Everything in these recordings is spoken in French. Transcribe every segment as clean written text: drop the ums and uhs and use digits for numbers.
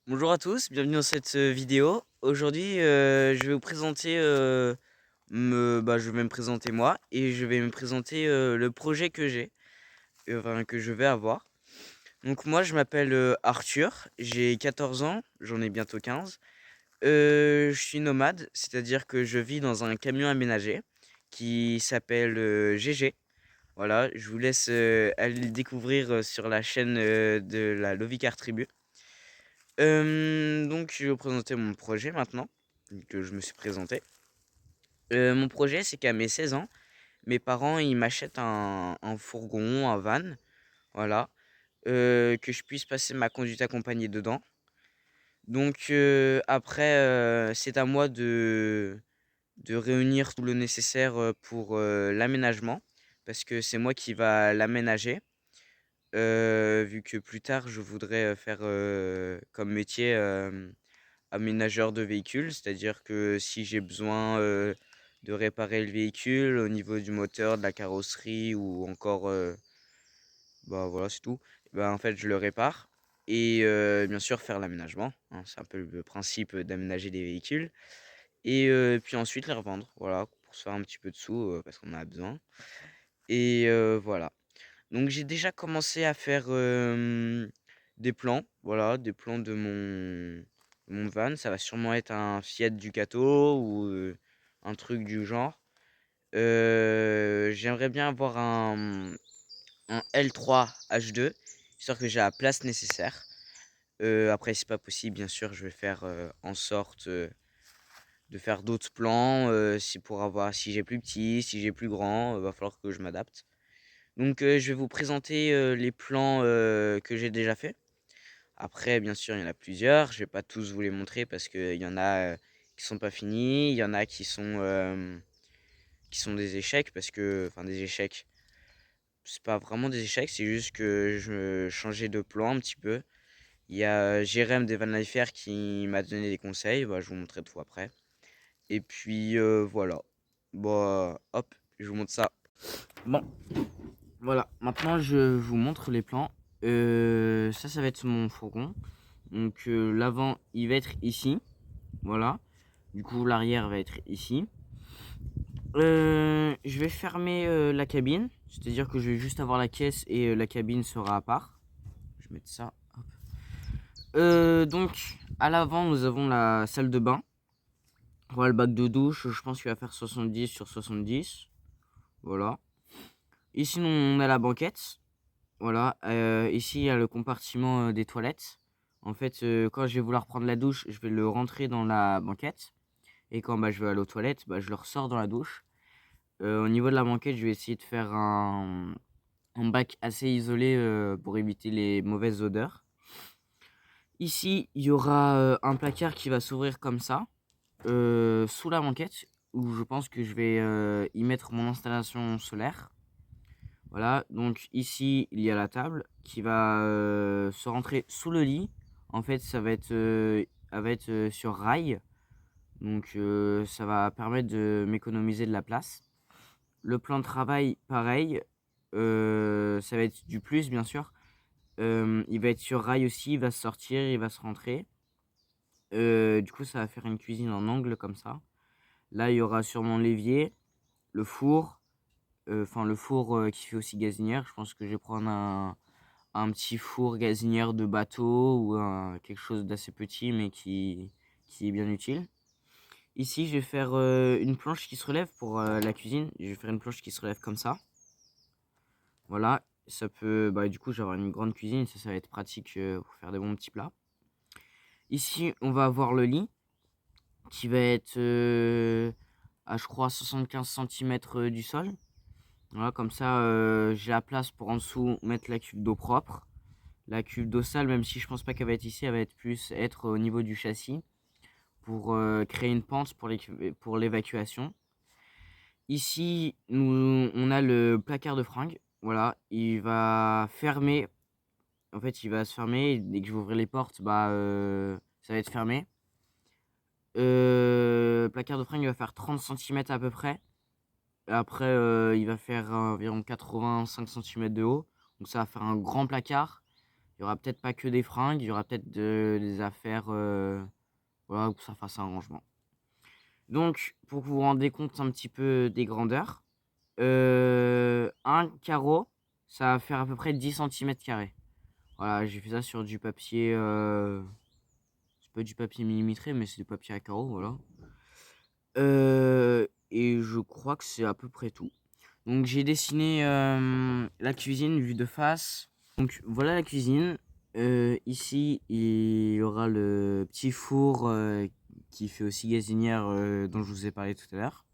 Bonjour à tous, bienvenue dans cette vidéo. Aujourd'hui, je vais vous présenter, je vais me présenter moi et je vais me présenter le projet que j'ai, enfin que je vais avoir. Donc moi, je m'appelle Arthur, j'ai 14 ans, j'en ai bientôt 15. Je suis nomade, c'est-à-dire que je vis dans un camion aménagé qui s'appelle GG. Voilà, je vous laisse aller le découvrir sur la chaîne de la Lovicar Tribu. Donc je vais vous présenter mon projet maintenant, que je me suis présenté. Mon projet, c'est qu'à mes 16 ans, mes parents, ils m'achètent un fourgon, un van, voilà, que je puisse passer ma conduite accompagnée dedans. Donc après, c'est à moi de réunir tout le nécessaire, pour, l'aménagement, parce que c'est moi qui va l'aménager. Vu que plus tard je voudrais, faire, comme métier, aménageur de véhicules. C'est-à-dire que si j'ai besoin, de réparer le véhicule au niveau du moteur, de la carrosserie ou encore, bah, voilà, c'est tout. Bah, en fait, je le répare et bien sûr faire l'aménagement, hein. C'est un peu le principe, d'aménager des véhicules et puis ensuite les revendre, voilà, pour se faire un petit peu de sous, parce qu'on en a besoin et voilà. Donc j'ai déjà commencé à faire, des plans, voilà, des plans de mon van. Ça va sûrement être un Fiat Ducato ou, un truc du genre. J'aimerais bien avoir un L3 H2, histoire que j'ai la place nécessaire. Après si c'est pas possible, bien sûr, je vais faire, en sorte, de faire d'autres plans, si j'ai plus petit, si j'ai plus grand, va falloir que je m'adapte. Donc, je vais vous présenter, les plans, que j'ai déjà faits. Après, bien sûr, il y en a plusieurs. Je vais pas tous vous les montrer parce qu'il y en a, qui sont pas finis. Il y en a qui sont des échecs parce que enfin des échecs, c'est pas vraiment des échecs, c'est juste que je changeais de plan un petit peu. Il y a Jérém des Van Lifer qui m'a donné des conseils, bah, je vous montrerai tout après. Et puis, voilà. Bah, hop, je vous montre ça. Bon, voilà, maintenant je vous montre les plans. Ça va être mon fourgon. Donc l'avant, il va être ici. Voilà. Du coup, l'arrière va être ici. Je vais fermer la cabine. C'est-à-dire que je vais juste avoir la caisse et la cabine sera à part. Je vais mettre ça. Hop. Donc, à l'avant, nous avons la salle de bain. Voilà le bac de douche. Je pense qu'il va faire 70 sur 70. Voilà. Ici, on a la banquette. Voilà, ici, il y a le compartiment, des toilettes. En fait, quand je vais vouloir prendre la douche, je vais le rentrer dans la banquette et quand, bah, je vais aller aux toilettes, bah, je le ressors dans la douche. Au niveau de la banquette, je vais essayer de faire un bac assez isolé, pour éviter les mauvaises odeurs. Ici, il y aura, un placard qui va s'ouvrir comme ça, sous la banquette où je pense que je vais, y mettre mon installation solaire. Voilà, donc ici, il y a la table qui va, se rentrer sous le lit. En fait, elle va être, sur rail, donc ça va permettre de m'économiser de la place. Le plan de travail, pareil, ça va être du plus, bien sûr. Il va être sur rail aussi, il va se sortir, il va se rentrer. Du coup, ça va faire une cuisine en angle comme ça. Là, il y aura sûrement l'évier, le four, enfin le four, qui fait aussi gazinière. Je pense que je vais prendre un petit four gazinière de bateau ou quelque chose d'assez petit mais qui est bien utile. Ici, je vais faire, une planche qui se relève pour, la cuisine. Je vais faire une planche qui se relève comme ça. Voilà, ça peut bah, du coup, je vais avoir une grande cuisine, ça va être pratique, pour faire des bons petits plats. Ici, on va avoir le lit qui va être, à je crois 75 centimètres du sol. Voilà, comme ça, j'ai la place pour en dessous mettre la cuve d'eau propre. La cuve d'eau sale, même si je pense pas qu'elle va être ici, elle va être plus être au niveau du châssis pour, créer une pente pour l'évacuation. Ici, on a le placard de fringues. Voilà, il va fermer. En fait, il va se fermer. Dès que je vais ouvrir les portes, bah, ça va être fermé. Le placard de fringues, il va faire 30 centimètres à peu près. Après, il va faire environ 85 centimètres de haut. Donc ça va faire un grand placard. Il y y aura peut-être pas que des fringues, il y aura peut-être des affaires, voilà, où ça fasse un rangement. Donc, pour que vous vous rendez compte un petit peu des grandeurs, un carreau, ça va faire à peu près 10 cm². Voilà, j'ai fait ça sur du papier, c'est pas du papier millimétré, mais c'est du papier à carreaux, voilà. Et je crois que c'est à peu près tout. Donc j'ai dessiné la cuisine vue de face. Donc voilà la cuisine. Ici, il y aura le petit four qui fait aussi gazinière dont je vous ai parlé tout à l'heure.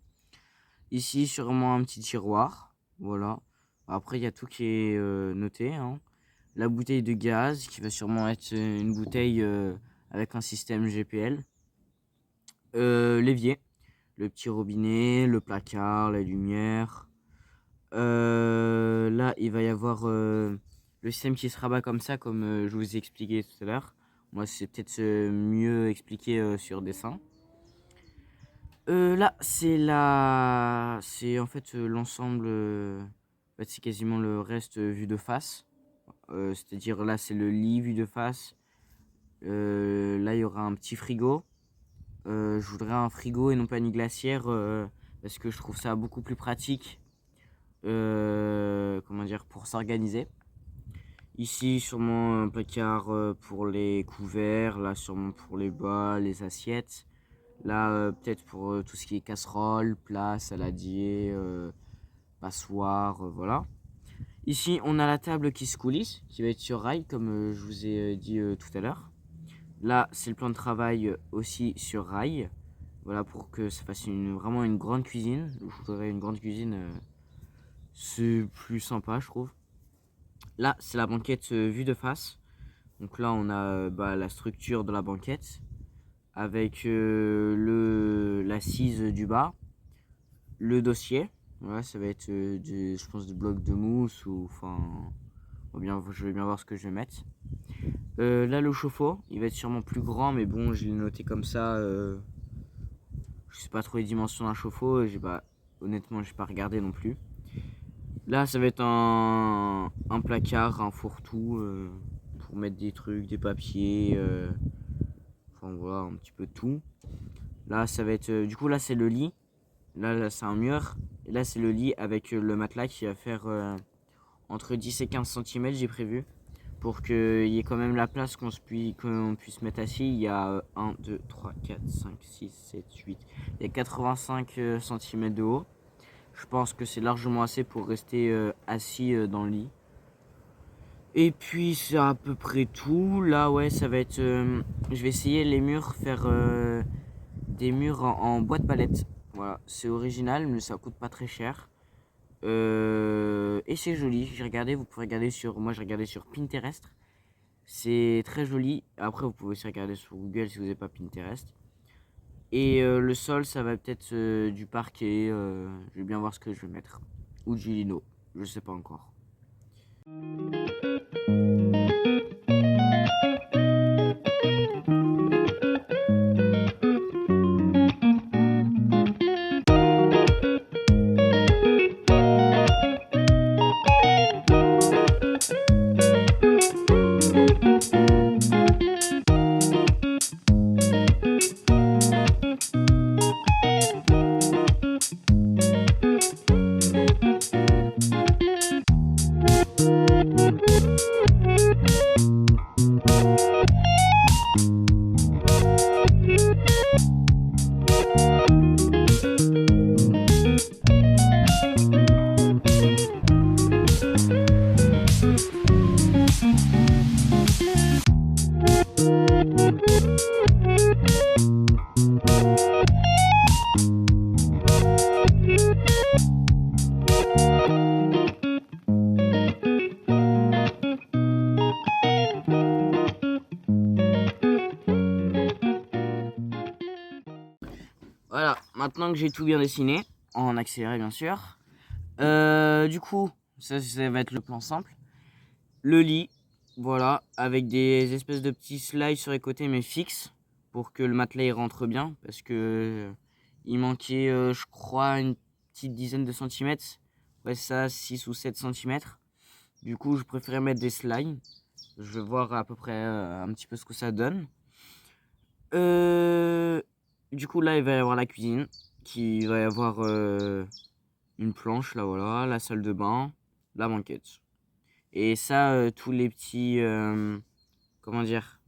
Ici, sûrement un petit tiroir. Voilà. Après, il y a tout qui est noté, hein. La bouteille de gaz qui va sûrement être une bouteille avec un système GPL. L'évier, le petit robinet, le placard, la lumière. Là, il va y avoir le système qui se rabat comme ça, comme je vous ai expliqué tout à l'heure. Moi, c'est peut-être mieux expliqué sur dessin. Là, c'est en fait l'ensemble. En fait, c'est quasiment le reste vu de face. C'est-à-dire là, c'est le lit vu de face. Là, il y aura un petit frigo. Je voudrais un frigo et non pas une glacière parce que je trouve ça beaucoup plus pratique. Comment dire, pour s'organiser. Ici, sûrement un placard pour les couverts. Là, sûrement pour les bas, les assiettes. Là, peut-être pour tout ce qui est casserole, plat, saladier, passoire, voilà. Ici, on a la table qui se coulisse, qui va être sur rail, comme je vous ai dit tout à l'heure. Là, c'est le plan de travail aussi sur rail. Voilà, pour que ça fasse vraiment une grande cuisine. Je voudrais une grande cuisine, c'est plus sympa, je trouve. Là, c'est la banquette vue de face. Donc là, on a la structure de la banquette avec l'assise du bas, le dossier. Voilà, ça va être je pense, des blocs de mousse ou enfin, je vais bien voir ce que je vais mettre. Là, le chauffe-eau, il va être sûrement plus grand, mais bon, je l'ai noté comme ça. Je sais pas trop les dimensions d'un chauffe-eau. Honnêtement, j'ai pas regardé non plus. Là, ça va être un placard, un fourre-tout pour mettre des trucs, des papiers. Enfin voilà, un petit peu tout. Là, ça va être. Du coup, là, c'est le lit. Là c'est un mur. Et là, c'est le lit avec le matelas qui va faire entre 10 et 15 cm, j'ai prévu. Pour qu'il y ait quand même la place qu'on puisse mettre assis. Il y a 1, 2, 3, 4, 5, 6, 7, 8. Il y a 85 cm de haut. Je pense que c'est largement assez pour rester assis dans le lit. Et puis c'est à peu près tout. Là ouais, ça va être. Je vais essayer les murs, faire des murs en bois de palette. Voilà, c'est original, mais ça coûte pas très cher. Et c'est joli. J'ai regardé, vous pouvez regarder sur. Moi j'ai regardé sur Pinterest. C'est très joli. Après vous pouvez aussi regarder sur Google si vous n'avez pas Pinterest. Et le sol, ça va peut-être du parquet. Je vais bien voir ce que je vais mettre. Ou du lino. Je sais pas encore. Voilà, maintenant que j'ai tout bien dessiné, en accéléré bien sûr. Du coup, ça va être le plan simple. Le lit, voilà, avec des espèces de petits slides sur les côtés mais fixes pour que le matelas il rentre bien parce que il manquait, je crois, une petite dizaine de centimètres. Ouais, ça, 6 ou 7 cm. Du coup, je préférais mettre des slides. Je vais voir à peu près un petit peu ce que ça donne. Du coup, là, il va y avoir la cuisine, qui va y avoir une planche, là, voilà, la salle de bain, la banquette. Et ça, tous les petits, comment dire,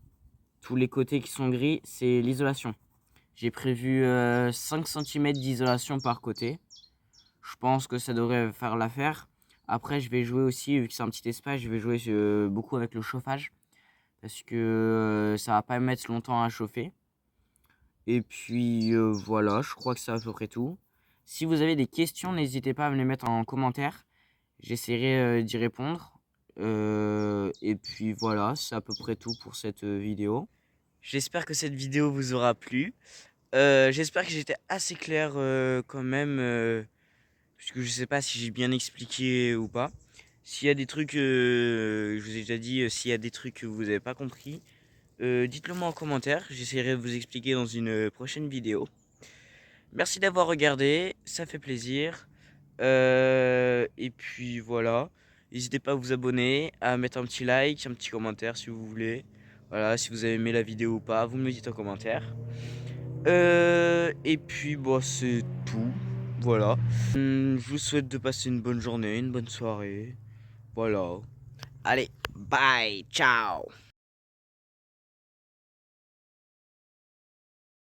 tous les côtés qui sont gris, c'est l'isolation. J'ai prévu 5 cm d'isolation par côté. Je pense que ça devrait faire l'affaire. Après, je vais jouer aussi, vu que c'est un petit espace, je vais jouer beaucoup avec le chauffage. Parce que ça va pas mettre longtemps à chauffer. Et puis voilà, je crois que c'est à peu près tout. Si vous avez des questions, n'hésitez pas à me les mettre en commentaire. J'essaierai d'y répondre. Et puis voilà, c'est à peu près tout pour cette vidéo. J'espère que cette vidéo vous aura plu. J'espère que j'étais assez clair quand même. Puisque je sais pas si j'ai bien expliqué ou pas. S'il y a des trucs, je vous ai déjà dit, s'il y a des trucs que vous n'avez pas compris, dites-le moi en commentaire. J'essaierai de vous expliquer dans une prochaine vidéo. Merci d'avoir regardé, ça fait plaisir. Et puis voilà. N'hésitez pas à vous abonner, à mettre un petit like, un petit commentaire si vous voulez. Voilà, si vous avez aimé la vidéo ou pas, vous me le dites en commentaire. Et puis bon, c'est tout. Voilà. Je vous souhaite de passer une bonne journée, une bonne soirée. Voilà. Allez, bye, ciao.